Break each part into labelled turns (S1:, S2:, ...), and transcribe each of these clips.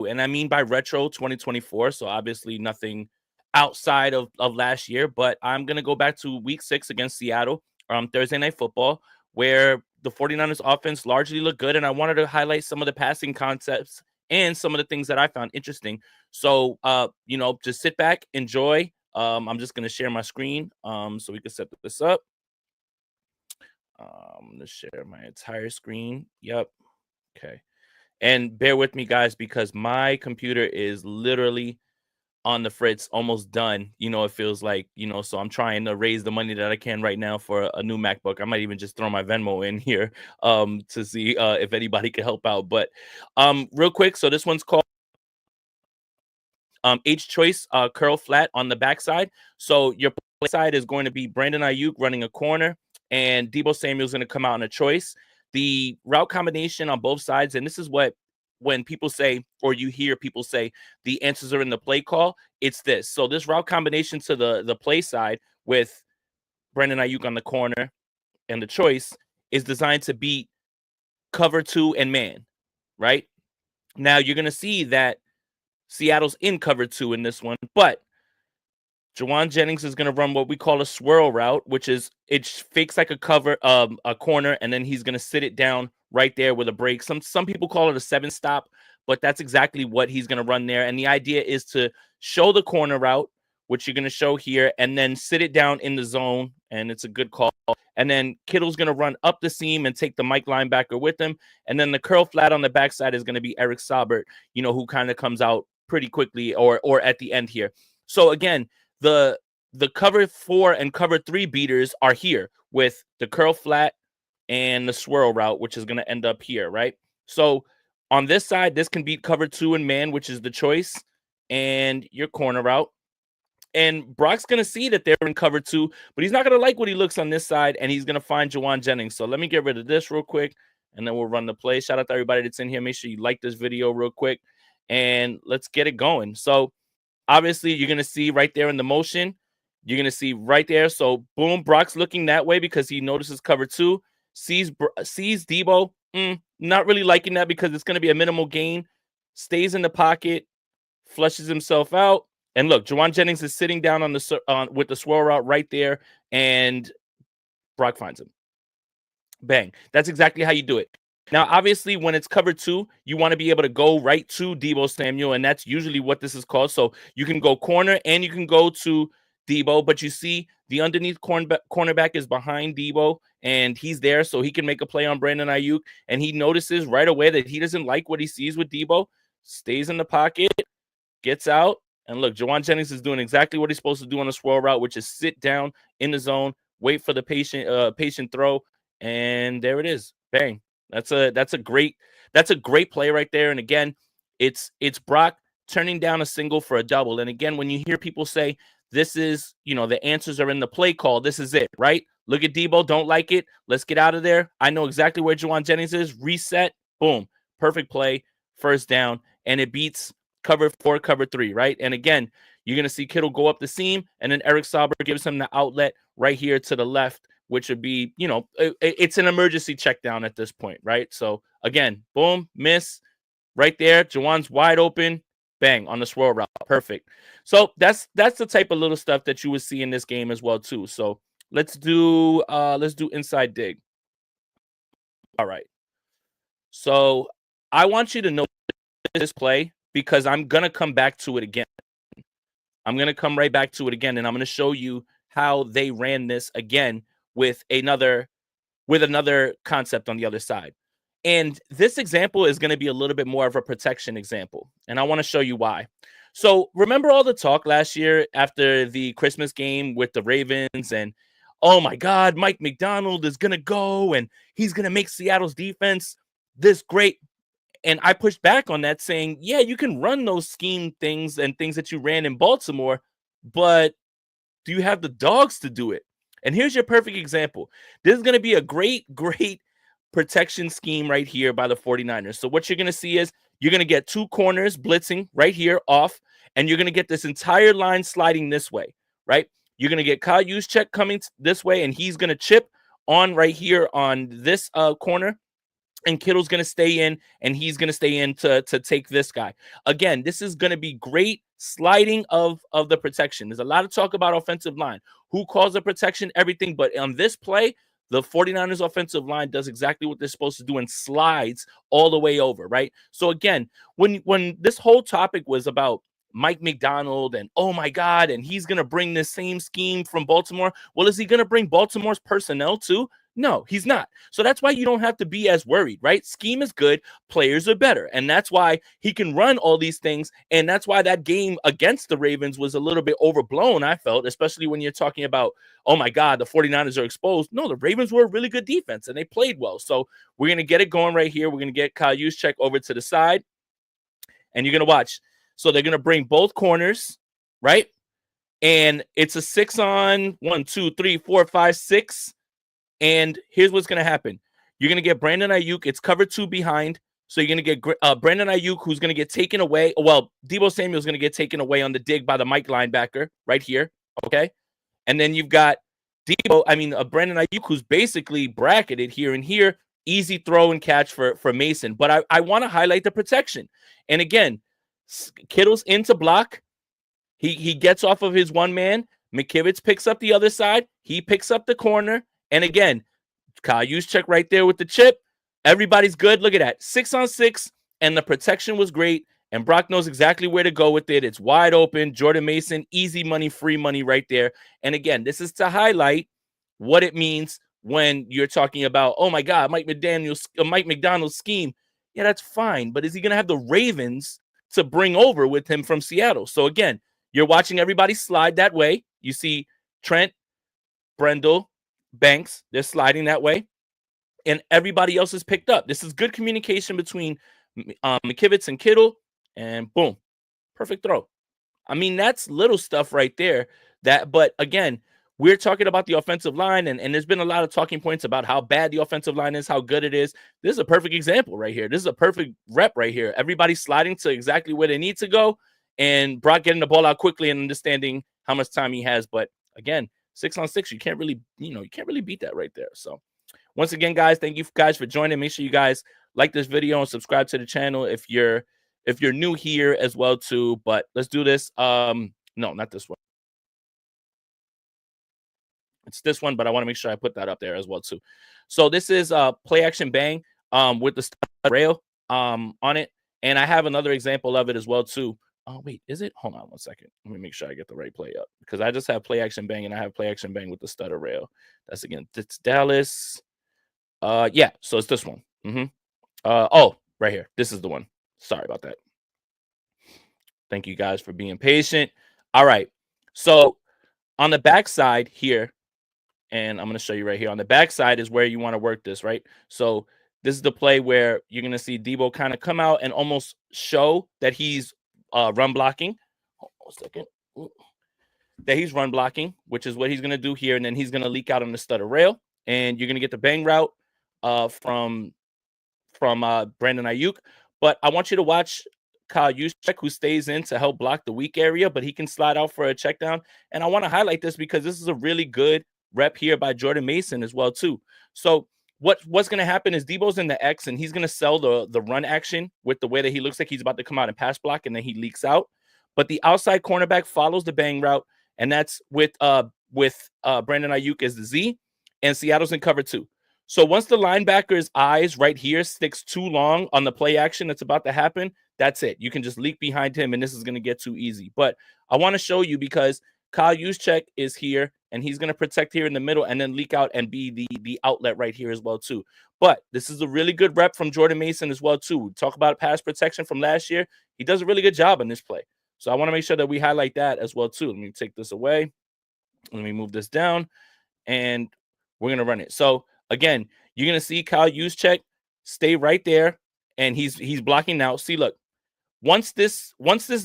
S1: And I mean by retro 2024. So obviously nothing outside of last year, but I'm going to go back to week 6 against Seattle, Thursday Night Football, where the 49ers offense largely looked good. And I wanted to highlight some of the passing concepts and some of the things that I found interesting. So, just sit back, enjoy. I'm just going to share my screen so we can set this up. I'm going to share my entire screen. Yep. Okay. And bear with me, guys, because my computer is literally on the fritz, almost done. It feels like, so I'm trying to raise the money that I can right now for a new MacBook. I might even just throw my Venmo in here to see if anybody could help out. But real quick, so this one's called H choice curl flat on the backside. So your play side is going to be Brandon Ayuk running a corner, and Deebo Samuel's going to come out in a choice. The route combination on both sides, and this is what when people say, or you hear people say, the answers are in the play call, it's this. So this route combination to the play side with Brandon Ayuk on the corner and the choice is designed to beat cover 2 and man, right? Now you're going to see that Seattle's in cover 2 in this one, but Juwan Jennings is going to run what we call a swirl route, which is it fakes like a cover, a corner, and then he's going to sit it down right there with a break. Some people call it a 7 stop, but that's exactly what he's going to run there. And the idea is to show the corner route, which you're going to show here, and then sit it down in the zone, and it's a good call. And then Kittle's going to run up the seam and take the Mike linebacker with him. And then the curl flat on the backside is going to be Eric Saubert, who kind of comes out pretty quickly or at the end here. So again, the cover 4 and cover 3 beaters are here with the curl flat and the swirl route, which is going to end up here, right? So on this side, this can beat cover 2 and man, which is the choice, and your corner route. And Brock's going to see that they're in cover 2, but he's not going to like what he looks on this side, and he's going to find Juwan Jennings. So let me get rid of this real quick, and then we'll run the play. Shout out to everybody that's in here. Make sure you like this video real quick, and let's get it going. So obviously, you're going to see right there in the motion, you're going to see right there. So boom, Brock's looking that way because he notices cover 2, sees Deebo. Not really liking that because it's going to be a minimal gain. Stays in the pocket, flushes himself out. And look, Juwan Jennings is sitting down on with the swirl route right there, and Brock finds him. Bang. That's exactly how you do it. Now, obviously, when it's cover 2, you want to be able to go right to Deebo Samuel, and that's usually what this is called. So you can go corner and you can go to Deebo, but you see the underneath cornerback is behind Deebo, and he's there so he can make a play on Brandon Ayuk, and he notices right away that he doesn't like what he sees with Deebo, stays in the pocket, gets out, and look, Juwan Jennings is doing exactly what he's supposed to do on a swirl route, which is sit down in the zone, wait for the patient throw, and there it is. Bang. That's a great play right there. And again, it's Brock turning down a single for a double. And again, when you hear people say this is, the answers are in the play call, this is it, right? Look at Deebo, don't like it. Let's get out of there. I know exactly where Juwan Jennings is. Reset, boom, perfect play, first down, and it beats cover 4, cover 3, right? And again, you're going to see Kittle go up the seam, and then Eric Saubert gives him the outlet right here to the left, which would be, it's an emergency check down at this point, right? So again, boom, miss right there. Juwan's wide open, bang, on the swirl route. Perfect. So that's the type of little stuff that you would see in this game as well too. So let's do inside dig. All right. So I want you to know this play because I'm going to come back to it again. I'm going to come right back to it again, and I'm going to show you how they ran this again with another concept on the other side. And this example is going to be a little bit more of a protection example, and I want to show you why. So remember all the talk last year after the Christmas game with the Ravens, and oh my God, Mike McDonald is going to go and he's going to make Seattle's defense this great. And I pushed back on that saying, yeah, you can run those scheme things and things that you ran in Baltimore, but do you have the dogs to do it? And here's your perfect example. This is going to be a great protection scheme right here by the 49ers. So what you're going to see is you're going to get 2 corners blitzing right here off, and you're going to get this entire line sliding this way, right? You're going to get Kyle Juszczyk coming this way, and he's going to chip on right here on this corner. and Kittle's going to stay in, and he's going to stay in to take this guy. Again, this is going to be great sliding of the protection. There's a lot of talk about offensive line. Who calls the protection? Everything. But on this play, the 49ers offensive line does exactly what they're supposed to do and slides all the way over, right? So again, when this whole topic was about Mike McDonald and, oh my God, and he's going to bring this same scheme from Baltimore. Well, is he going to bring Baltimore's personnel too? No, he's not. So that's why you don't have to be as worried, right? Scheme is good, players are better. And that's why he can run all these things. And that's why that game against the Ravens was a little bit overblown, I felt, especially when you're talking about, oh my God, the 49ers are exposed. No, the Ravens were a really good defense and they played well. So we're going to get it going right here. We're going to get Kyle Juszczyk over to the side. And you're going to watch. So they're going to bring both corners, right? And it's a 6 on 1, 2, 3, 4, 5, 6. And here's what's going to happen. You're going to get Brandon Ayuk. It's cover 2 behind. So you're going to get Brandon Ayuk, who's going to get taken away. Well, Deebo Samuel's going to get taken away on the dig by the Mike linebacker right here. Okay. And then you've got Brandon Ayuk, who's basically bracketed here and here. Easy throw and catch for Mason. But I want to highlight the protection. And again, Kittle's into block. He gets off of his one man. McKivitz picks up the other side. He picks up the corner. And again, Kyle Juszczyk right there with the chip. Everybody's good. Look at that. 6 on 6. And the protection was great. And Brock knows exactly where to go with it. It's wide open. Jordan Mason, easy money, free money right there. And again, this is to highlight what it means when you're talking about, oh my God, Mike McDonald's scheme. Yeah, that's fine. But is he going to have the Ravens to bring over with him from Seattle? So again, you're watching everybody slide that way. You see Trent, Brendel, Banks, they're sliding that way. And everybody else is picked up. This is good communication between McKivitz and Kittle. And boom, perfect throw. I mean, that's little stuff right there. But again, we're talking about the offensive line, and there's been a lot of talking points about how bad the offensive line is, how good it is. This is a perfect example right here. This is a perfect rep right here. Everybody's sliding to exactly where they need to go, and Brock getting the ball out quickly and understanding how much time he has. But again, 6 on 6, you can't really beat that right there. So once again, guys, thank you guys for joining. Make sure you guys like this video and subscribe to the channel if you're new here as well too. But let's do this. No, not this one. It's this one, but I want to make sure I put that up there as well too. So this is play action bang with the rail on it. And I have another example of it as well too. Oh, wait, is it? Hold on 1 second. Let me make sure I get the right play up because I just have play action bang and I have play action bang with the stutter rail. That's again, it's Dallas. Yeah, so it's this one. Oh, right here. This is the one. Sorry about that. Thank you guys for being patient. All right. So on the backside here, and I'm going to show you right here on the backside is where you want to work this, right? So this is the play where you're going to see Deebo kind of come out and almost show that he's run blocking. Hold on a second. That he's run blocking, which is what he's going to do here. And then he's going to leak out on the stutter rail. And you're going to get the bang route from Brandon Ayuk. But I want you to watch Kyle Juszczyk, who stays in to help block the weak area, but he can slide out for a check down. And I want to highlight this because this is a really good rep here by Jordan Mason as well too. So what's going to happen is Deebo's in the X and he's going to sell the run action with the way that he looks like he's about to come out and pass block, and then he leaks out. But the outside cornerback follows the bang route, and that's with Brandon Ayuk as the Z, and Seattle's in cover 2. So once the linebacker's eyes right here sticks too long on the play action that's about to happen, that's it. You can just leak behind him, and this is going to get too easy. But I want to show you because Kyle Juszczyk is here, and he's going to protect here in the middle and then leak out and be the outlet right here as well too. But this is a really good rep from Jordan Mason as well too. We talk about pass protection from last year. He does a really good job on this play. So I want to make sure that we highlight that as well too. Let me take this away. Let me move this down, and we're going to run it. So again, you're going to see Kyle Juszczyk stay right there, and he's blocking now. See, look, once this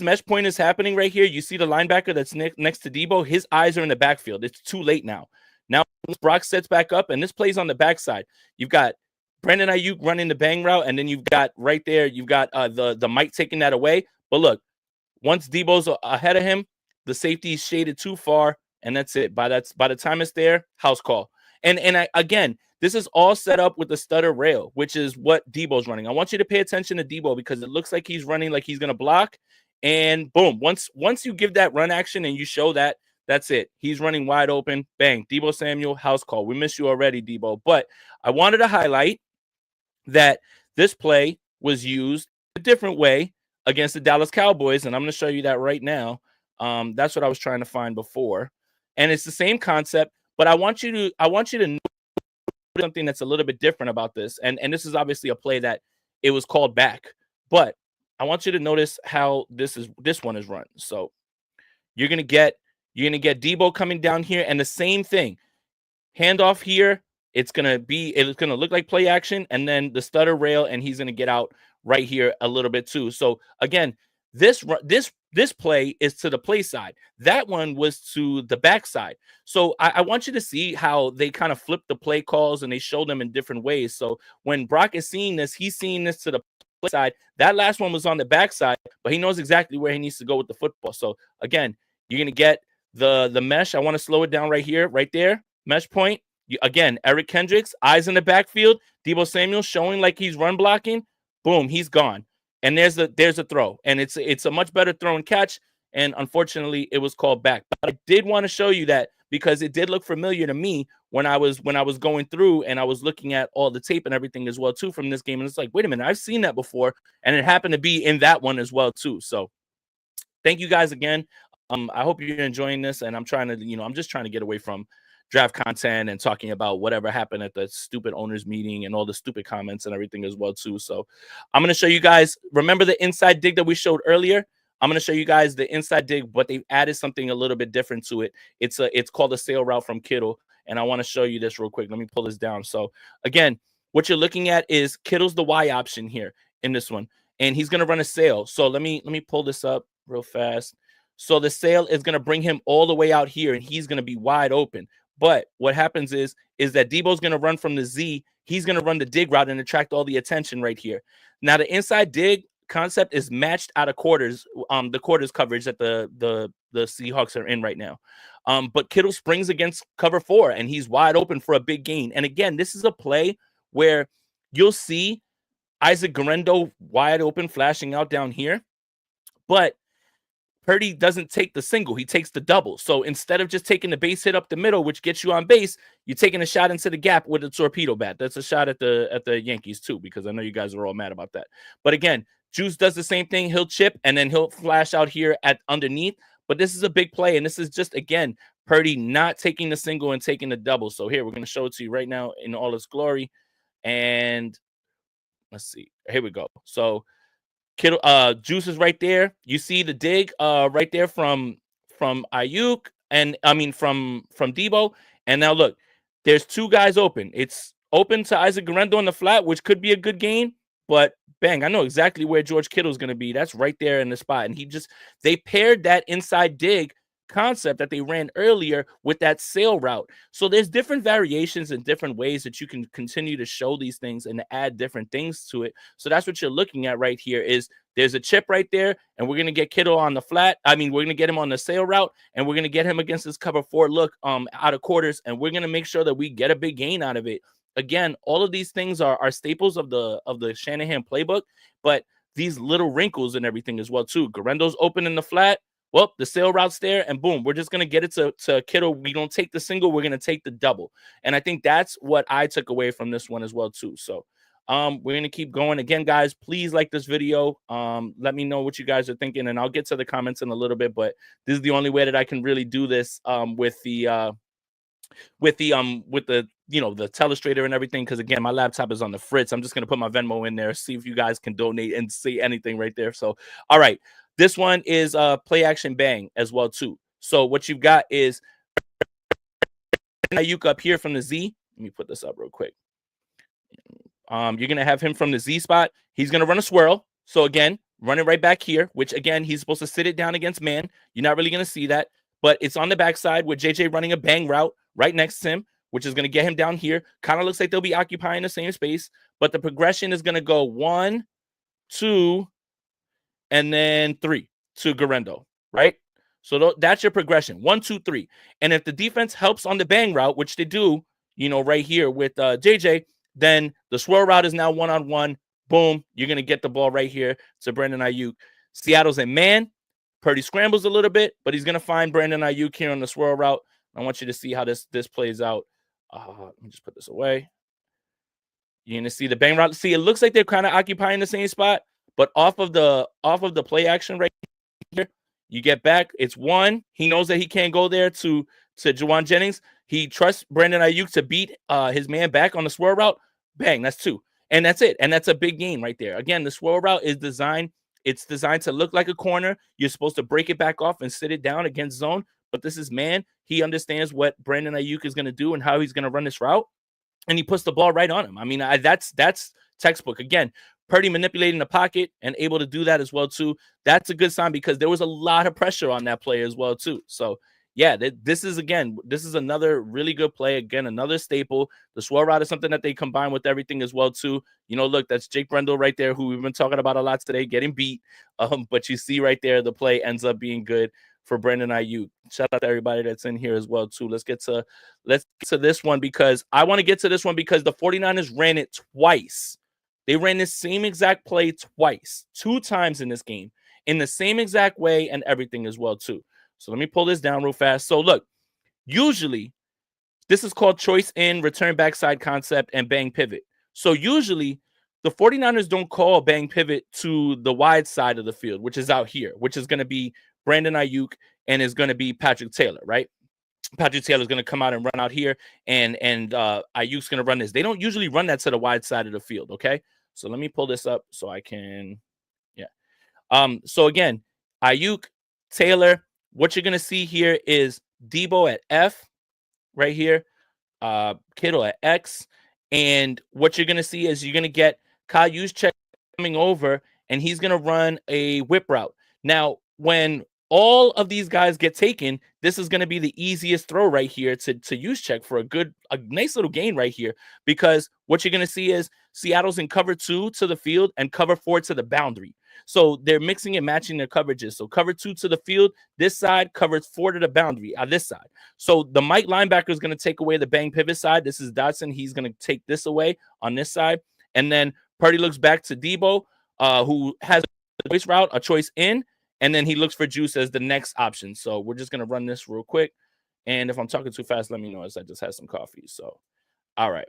S1: mesh point is happening right here, you see the linebacker that's next to Deebo. His eyes are in the backfield. It's too late now. Now Brock sets back up, and this plays on the backside. You've got Brandon Ayuk running the bang route, and then you've got right there, you've got the Mike taking that away. But look, once Deebo's ahead of him, the safety is shaded too far, and that's it. By the time it's there, house call. And again, this is all set up with the stutter rail, which is what Debo's running. I want you to pay attention to Debo because it looks like he's running like he's going to block. And boom, once you give that run action and you show that, that's it. He's running wide open. Bang. Debo Samuel, house call. We miss you already, Debo. But I wanted to highlight that this play was used a different way against the Dallas Cowboys, and I'm going to show you that right now. That's what I was trying to find before, and it's the same concept. But I want you to know something that's a little bit different about this, and this is obviously a play that it was called back, but I want you to notice how this one is run. So you're gonna get Debo coming down here, and the same thing. Handoff here. It's gonna look like play action, and then the stutter rail, and he's gonna get out right here a little bit too. So again, this play is to the play side. That one was to the backside. So I want you to see how they kind of flip the play calls and they show them in different ways. So when Brock is seeing this, he's seeing this to the play side. That last one was on the backside, but he knows exactly where he needs to go with the football. So again, you're gonna get the mesh. I want to slow it down right here, right there, mesh point. Again, Eric Kendricks, eyes in the backfield. Debo Samuel showing like he's run blocking. Boom, he's gone. And there's a throw. And it's a much better throw and catch. And unfortunately, it was called back. But I did want to show you that because it did look familiar to me when I was going through and I was looking at all the tape and everything as well, too, from this game. And it's like, wait a minute, I've seen that before. And it happened to be in that one as well, too. So thank you guys again. I hope you're enjoying this. And I'm trying to, I'm just trying to get away from draft content and talking about whatever happened at the stupid owners meeting and all the stupid comments and everything as well too. So I'm going to show you guys, remember the inside dig that we showed earlier? I'm going to show you guys the inside dig, but they've added something a little bit different to it. It's called a sail route from Kittle. And I want to show you this real quick. Let me pull this down. So again, what you're looking at is Kittle's the Y option here in this one, and he's going to run a sail. So let me pull this up real fast. So the sail is going to bring him all the way out here and he's going to be wide open. But what happens is that Debo's going to run from the Z. He's going to run the dig route and attract all the attention right here. Now, the inside dig concept is matched out of quarters, the quarters coverage that the Seahawks are in right now. But Kittle springs against cover 4, and he's wide open for a big gain. And again, this is a play where you'll see Isaac Guerrero wide open flashing out down here. But Purdy doesn't take the single. He takes the double. So instead of just taking the base hit up the middle, which gets you on base, you're taking a shot into the gap with a torpedo bat. That's a shot at the Yankees too, because I know you guys are all mad about that. But again, Juice does the same thing. He'll chip, and then he'll flash out here at underneath. But this is a big play, and this is just, again, Purdy not taking the single and taking the double. So here, we're going to show it to you right now in all its glory. And let's see. Here we go. So Kittle, Juice is right there. You see the dig right there from Ayuk, and I mean from Debo. And now look, there's two guys open. It's open to Isaac Guerrero on the flat, which could be a good gain, but bang, I know exactly where George Kittle's going to be. That's right there in the spot. And they paired that inside dig concept that they ran earlier with that sail route. So there's different variations and different ways that you can continue to show these things and add different things to it. So that's what you're looking at right here is there's a chip right there, and we're going to get Kittle on the flat. I mean, we're going to get him on the sail route, and we're going to get him against this cover 4 look out of quarters, and we're going to make sure that we get a big gain out of it. Again, all of these things are staples of the Shanahan playbook, but these little wrinkles and everything as well too. Guerrero's open in the flat. Well, the sail route's there, and boom, we're just going to get it to Kittle. We don't take the single. We're going to take the double. And I think that's what I took away from this one as well, too. So we're going to keep going. Again, guys, please like this video. Let me know what you guys are thinking, and I'll get to the comments in a little bit. But this is the only way that I can really do this with the the telestrator and everything, because again, my laptop is on the fritz. I'm just going to put my Venmo in there, see if you guys can donate and say anything right there. So, all right. This one is play action bang as well too. So what you've got is Ayuk up here from the Z. Let me put this up real quick. You're gonna have him from the Z spot. He's gonna run a swirl. So again, running right back here, which again he's supposed to sit it down against man. You're not really gonna see that, but it's on the backside with JJ running a bang route right next to him, which is gonna get him down here. Kind of looks like they'll be occupying the same space, but the progression is gonna go 1, 2. And then 3 to Guerrero, right? So that's your progression. 1, 2, 3. And if the defense helps on the bang route, which they do, right here with JJ, then the swirl route is now one-on-one. Boom, you're going to get the ball right here to Brandon Ayuk. Seattle's in man. Purdy scrambles a little bit, but he's going to find Brandon Ayuk here on the swirl route. I want you to see how this plays out. Let me just put this away. You're going to see the bang route. See, it looks like they're kind of occupying the same spot, but off of the play action right here, you get back. It's one. He knows that he can't go there to Juwan Jennings. He trusts Brandon Ayuk to beat his man back on the swirl route. Bang, that's two. And that's it. And that's a big gain right there. Again, the swirl route is designed. It's designed to look like a corner. You're supposed to break it back off and sit it down against zone. But this is man. He understands what Brandon Ayuk is going to do and how he's going to run this route. And he puts the ball right on him. I mean, that's textbook. Again, Purdy manipulating the pocket and able to do that as well, too. That's a good sign because there was a lot of pressure on that play as well, too. So, yeah, this is another really good play. Again, another staple. The swirl route is something that they combine with everything as well, too. Look, that's Jake Brendel right there, who we've been talking about a lot today, getting beat. But you see right there, the play ends up being good for Brandon Ayuk. Shout out to everybody that's in here as well, too. Let's get to this one because I want to get to this one because the 49ers ran it twice. They ran this same exact play twice, 2 times in this game, in the same exact way and everything as well, too. So let me pull this down real fast. So look, usually this is called choice in, return backside concept, and bang pivot. So usually the 49ers don't call bang pivot to the wide side of the field, which is out here, which is going to be Brandon Ayuk and is going to be Patrick Taylor, right? Patrick Taylor is going to come out and run out here, and Ayuk's going to run this. They don't usually run that to the wide side of the field, okay? So let me pull this up so I can, So again, Ayuk, Taylor, what you're going to see here is Debo at F right here, Kittle at X, and what you're going to see is you're going to get Kyle Juszczyk coming over, and he's going to run a whip route. Now, when all of these guys get taken, this is going to be the easiest throw right here to Juszczyk for a nice little gain right here, because what you're going to see is Seattle's in cover 2 to the field and cover 4 to the boundary. So they're mixing and matching their coverages. So cover 2 to the field, this side, cover 4 to the boundary on this side. So the Mike linebacker is going to take away the bang pivot side. This is Dotson. He's going to take this away on this side. And then Purdy looks back to Debo, who has a choice route, a choice in, and then he looks for Juice as the next option. So we're just going to run this real quick. And if I'm talking too fast, let me know as I just had some coffee. So, all right.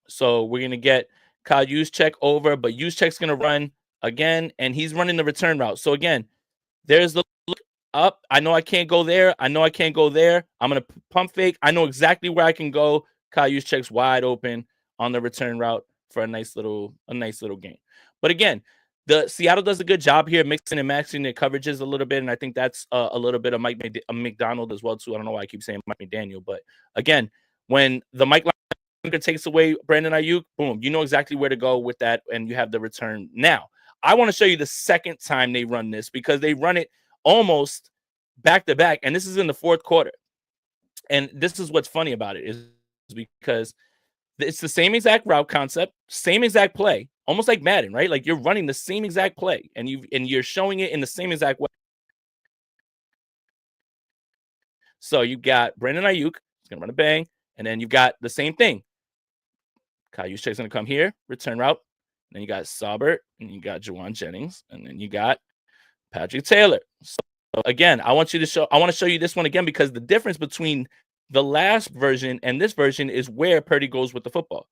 S1: So we're going to get Kyle Juszczyk over, but Juszczyk's going to run again, and he's running the return route. So again, there's the look up. I know I can't go there. I know I can't go there. I'm going to pump fake. I know exactly where I can go. Kyle Juszczyk's wide open on the return route for a nice little gain. But again, the Seattle does a good job here mixing and matching their coverages a little bit, and I think that's a little bit of Mike McDonald as well too. I don't know why I keep saying Mike McDaniel, but again, when the Mike linebacker takes away Brandon Ayuk, boom, you know exactly where to go with that, and you have the return. Now, I want to show you the second time they run this because they run it almost back to back, and this is in the fourth quarter. And this is what's funny about it is because it's the same exact route concept, same exact play, almost like Madden, right? Like you're running the same exact play, and you're showing it in the same exact way. So you got Brandon Ayuk, he's gonna run a bang, and then you've got the same thing. Kyle Juszczyk's gonna come here, return route. Then you got Saubert, and you got Juwan Jennings, and then you got Patrick Taylor. So again, I want to show you this one again because the difference between the last version and this version is where Purdy goes with the football.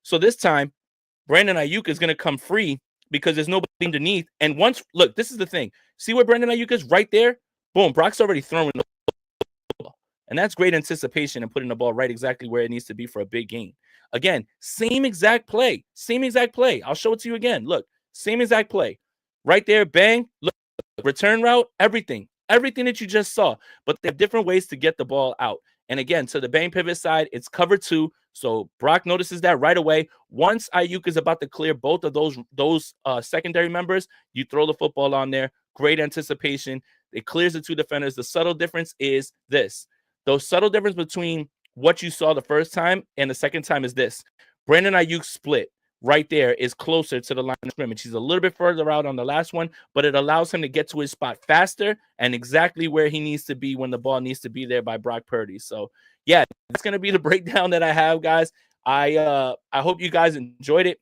S1: So this time, Brandon Ayuk is going to come free because there's nobody underneath. And look, this is the thing. See where Brandon Ayuk is right there? Boom, Brock's already throwing the ball. And that's great anticipation and putting the ball right exactly where it needs to be for a big gain. Again, same exact play. I'll show it to you again. Look, same exact play. Right there, bang, look, return route, everything that you just saw. But there are different ways to get the ball out. And again, to the bang pivot side, it's cover 2. So Brock notices that right away. Once Ayuk is about to clear both of those secondary members, you throw the football on there. Great anticipation. It clears the 2 defenders. The subtle difference is this. The subtle difference between what you saw the first time and the second time is this. Brandon Ayuk split right there is closer to the line of scrimmage. He's a little bit further out on the last one, but it allows him to get to his spot faster and exactly where he needs to be when the ball needs to be there by Brock Purdy. So, yeah, that's gonna be the breakdown that I have, guys. I hope you guys enjoyed it.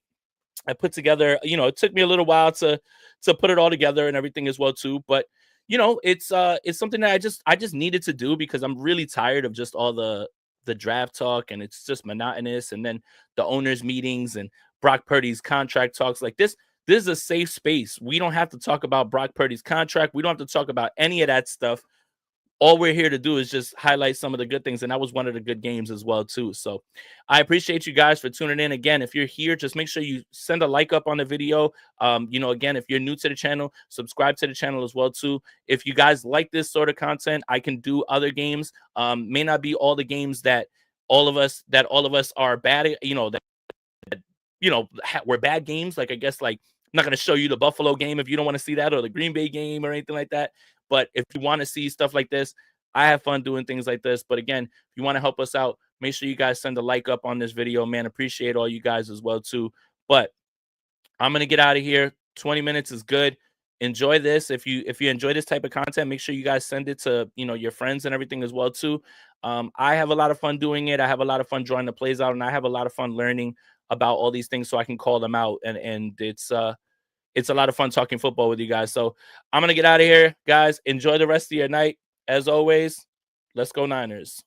S1: I put together, it took me a little while to put it all together and everything as well too. But it's something that I just needed to do because I'm really tired of just all the draft talk, and it's just monotonous. And then the owners meetings and Brock Purdy's contract talks like this. This is a safe space. We don't have to talk about Brock Purdy's contract. We don't have to talk about any of that stuff. All we're here to do is just highlight some of the good things, and that was one of the good games as well too. So I appreciate you guys for tuning in. Again, if you're here, just make sure you send a like up on the video. Again, if you're new to the channel, subscribe to the channel as well too. If you guys like this sort of content, I can do other games. May not be all the games that all of us are bad at, were bad games. Like, I guess, like, I'm not going to show you the Buffalo game if you don't want to see that, or the Green Bay game or anything like that. But if you want to see stuff like this, I have fun doing things like this. But again, if you want to help us out, make sure you guys send a like up on this video, man. Appreciate all you guys as well too. But I'm going to get out of here. 20 minutes is good. Enjoy this. If you enjoy this type of content, make sure you guys send it to, your friends and everything as well too. I have a lot of fun doing it. I have a lot of fun drawing the plays out, and I have a lot of fun learning about all these things so I can call them out. And it's a lot of fun talking football with you guys. So I'm going to get out of here, guys. Enjoy the rest of your night. As always, let's go Niners.